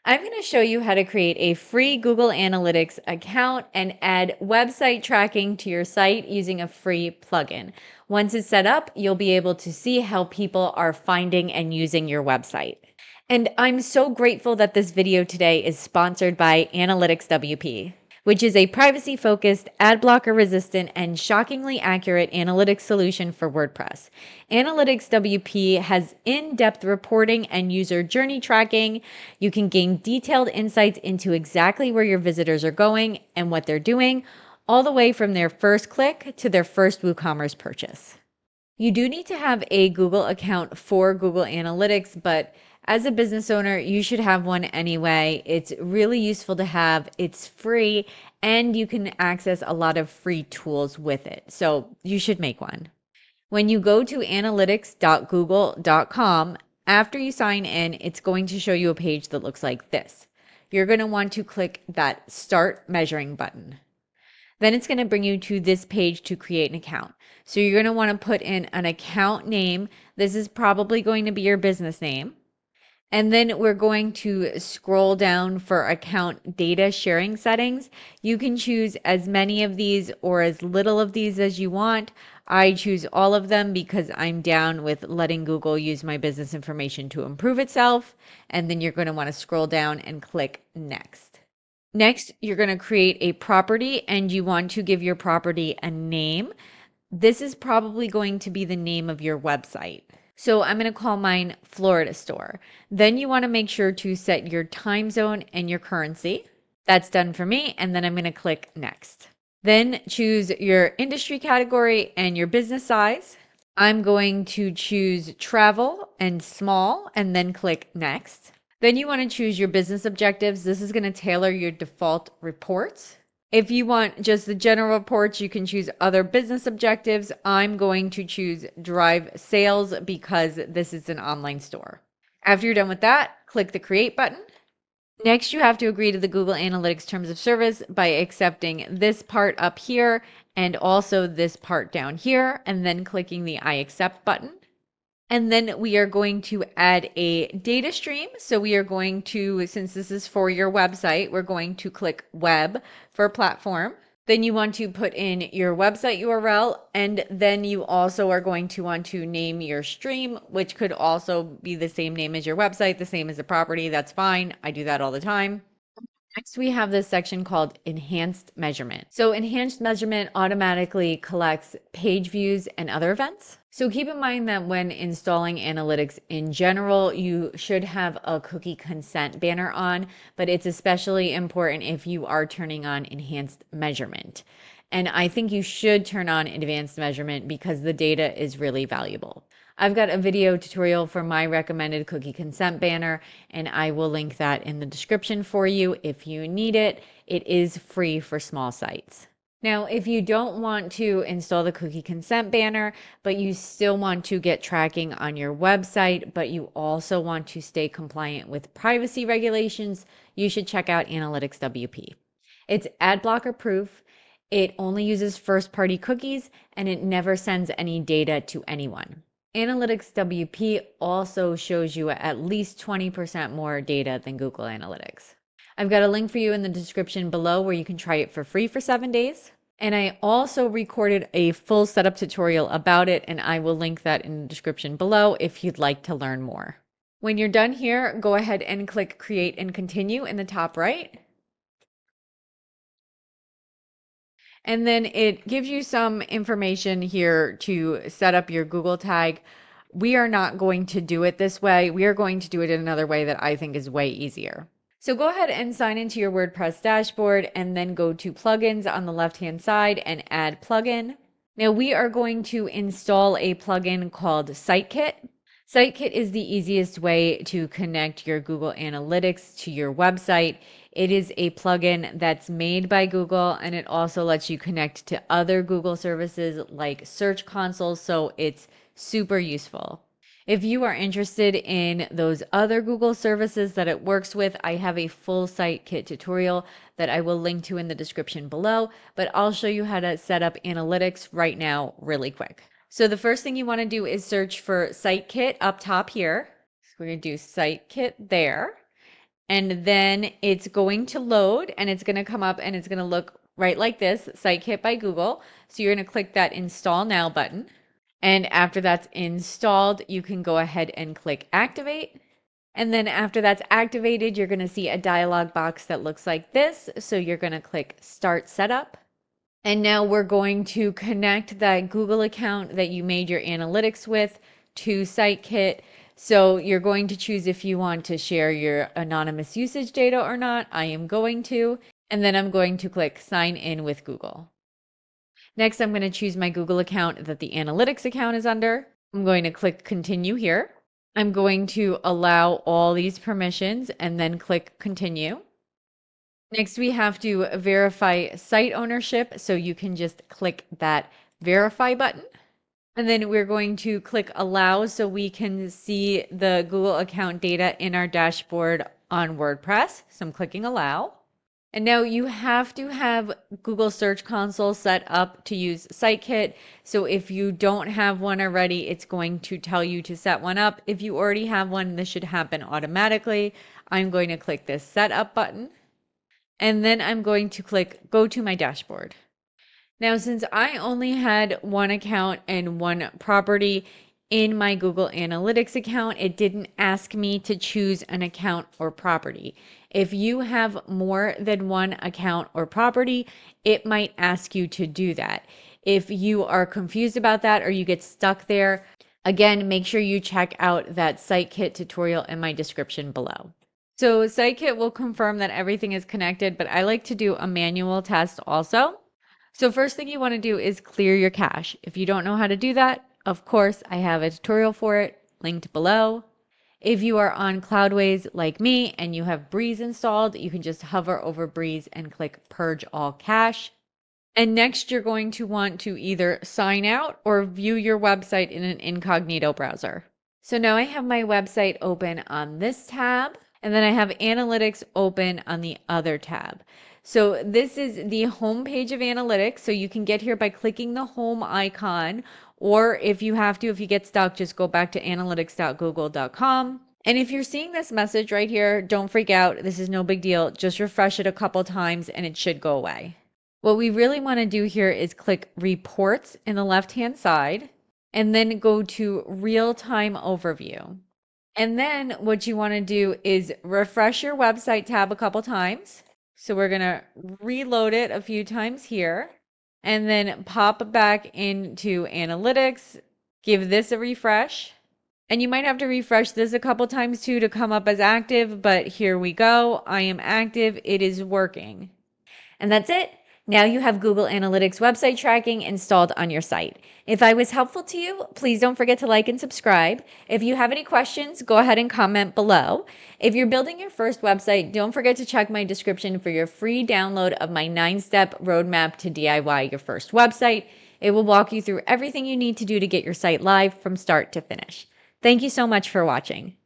I'm going to show you how to create a free Google Analytics account and add website tracking to your site using a free plugin. Once it's set up, you'll be able to see how people are finding and using your website. And I'm so grateful that this video today is sponsored by AnalyticsWP, which is a privacy-focused, ad blocker-resistant, and shockingly accurate analytics solution for WordPress. AnalyticsWP has in-depth reporting and user journey tracking. You can gain detailed insights into exactly where your visitors are going and what they're doing, all the way from their first click to their first WooCommerce purchase. You do need to have a Google account for Google Analytics, but as a business owner, you should have one anyway. It's really useful to have. It's free, and you can access a lot of free tools with it. So you should make one. When you go to analytics.google.com, after you sign in, it's going to show you a page that looks like this. You're going to want to click that Start Measuring button. Then it's going to bring you to this page to create an account. So you're going to want to put in an account name. This is probably going to be your business name. And then we're going to scroll down for account data sharing settings. You can choose as many of these or as little of these as you want. I choose all of them because I'm down with letting Google use my business information to improve itself. And then you're going to want to scroll down and click Next. Next, you're going to create a property and you want to give your property a name. This is probably going to be the name of your website. So I'm going to call mine Florida Store. Then you want to make sure to set your time zone and your currency. That's done for me. And then I'm going to click Next. Then choose your industry category and your business size. I'm going to choose travel and small and then click Next. Then you want to choose your business objectives. This is going to tailor your default reports. If you want just the general reports, you can choose other business objectives. I'm going to choose drive sales because this is an online store. After you're done with that, click the Create button. Next, you have to agree to the Google Analytics Terms of Service by accepting this part up here and also this part down here, and then clicking the I accept button. And then we are going to add a data stream. So we are going to, since this is for your website, we're going to click Web for platform. Then you want to put in your website URL, and then you also are going to want to name your stream, which could also be the same name as your website, the same as the property. That's fine. I do that all the time. Next, we have this section called Enhanced Measurement. So Enhanced Measurement automatically collects page views and other events. So keep in mind that when installing analytics in general, you should have a cookie consent banner on, but it's especially important if you are turning on Enhanced Measurement. And I think you should turn on Advanced Measurement because the data is really valuable. I've got a video tutorial for my recommended cookie consent banner, and I will link that in the description for you if you need it. It is free for small sites. Now, if you don't want to install the cookie consent banner, but you still want to get tracking on your website, but you also want to stay compliant with privacy regulations, you should check out AnalyticsWP. It's ad blocker proof. It only uses first-party cookies, and it never sends any data to anyone. AnalyticsWP also shows you at least 20% more data than Google Analytics. I've got a link for you in the description below where you can try it for free for 7 days. And I also recorded a full setup tutorial about it, and I will link that in the description below if you'd like to learn more. When you're done here, go ahead and click Create and Continue in the top right. And then it gives you some information here to set up your Google tag. We are not going to do it this way. We are going to do it in another way that I think is way easier. So go ahead and sign into your WordPress dashboard and then go to plugins on the left-hand side and add plugin. Now we are going to install a plugin called SiteKit. SiteKit is the easiest way to connect your Google Analytics to your website. It is a plugin that's made by Google, and it also lets you connect to other Google services like Search Console, so it's super useful. If you are interested in those other Google services that it works with, I have a full SiteKit tutorial that I will link to in the description below, but I'll show you how to set up analytics right now really quick. So the first thing you want to do is search for SiteKit up top here. So we're going to do SiteKit there. And then it's going to load and it's going to come up and it's going to look right like this, Sitekit by Google. So you're going to click that Install Now button. And after that's installed, you can go ahead and click Activate. And then after that's activated, you're going to see a dialog box that looks like this. So you're going to click Start Setup. And now we're going to connect that Google account that you made your analytics with to Sitekit. So you're going to choose if you want to share your anonymous usage data or not. I am going to. And then I'm going to click Sign in with Google. Next, I'm going to choose my Google account that the analytics account is under. I'm going to click Continue here. I'm going to allow all these permissions and then click Continue. Next, we have to verify site ownership. So you can just click that Verify button. And then we're going to click Allow so we can see the Google account data in our dashboard on WordPress. So I'm clicking Allow. And now you have to have Google Search Console set up to use Sitekit. So if you don't have one already, it's going to tell you to set one up. If you already have one, this should happen automatically. I'm going to click this Setup button. And then I'm going to click Go to my dashboard. Now, since I only had one account and one property in my Google Analytics account, it didn't ask me to choose an account or property. If you have more than one account or property, it might ask you to do that. If you are confused about that or you get stuck there, again, make sure you check out that Sitekit tutorial in my description below. So Sitekit will confirm that everything is connected, but I like to do a manual test also. So first thing you want to do is clear your cache. If you don't know how to do that, of course, I have a tutorial for it linked below. If you are on Cloudways like me and you have Breeze installed, you can just hover over Breeze and click Purge All Cache. And next, you're going to want to either sign out or view your website in an incognito browser. So now I have my website open on this tab, and then I have Analytics open on the other tab. So this is the home page of Analytics. So you can get here by clicking the home icon, or if you have to, if you get stuck, just go back to analytics.google.com. And if you're seeing this message right here, don't freak out. This is no big deal. Just refresh it a couple times and it should go away. What we really want to do here is click Reports in the left-hand side and then go to Real-Time Overview. And then what you want to do is refresh your website tab a couple times. So we're going to reload it a few times here and then pop back into Analytics, give this a refresh. And you might have to refresh this a couple times too to come up as active, but here we go. I am active. It is working. And that's it. Now you have Google Analytics website tracking installed on your site. If I was helpful to you, please don't forget to like and subscribe. If you have any questions, go ahead and comment below. If you're building your first website, don't forget to check my description for your free download of my 9-step roadmap to DIY your first website. It will walk you through everything you need to do to get your site live from start to finish. Thank you so much for watching.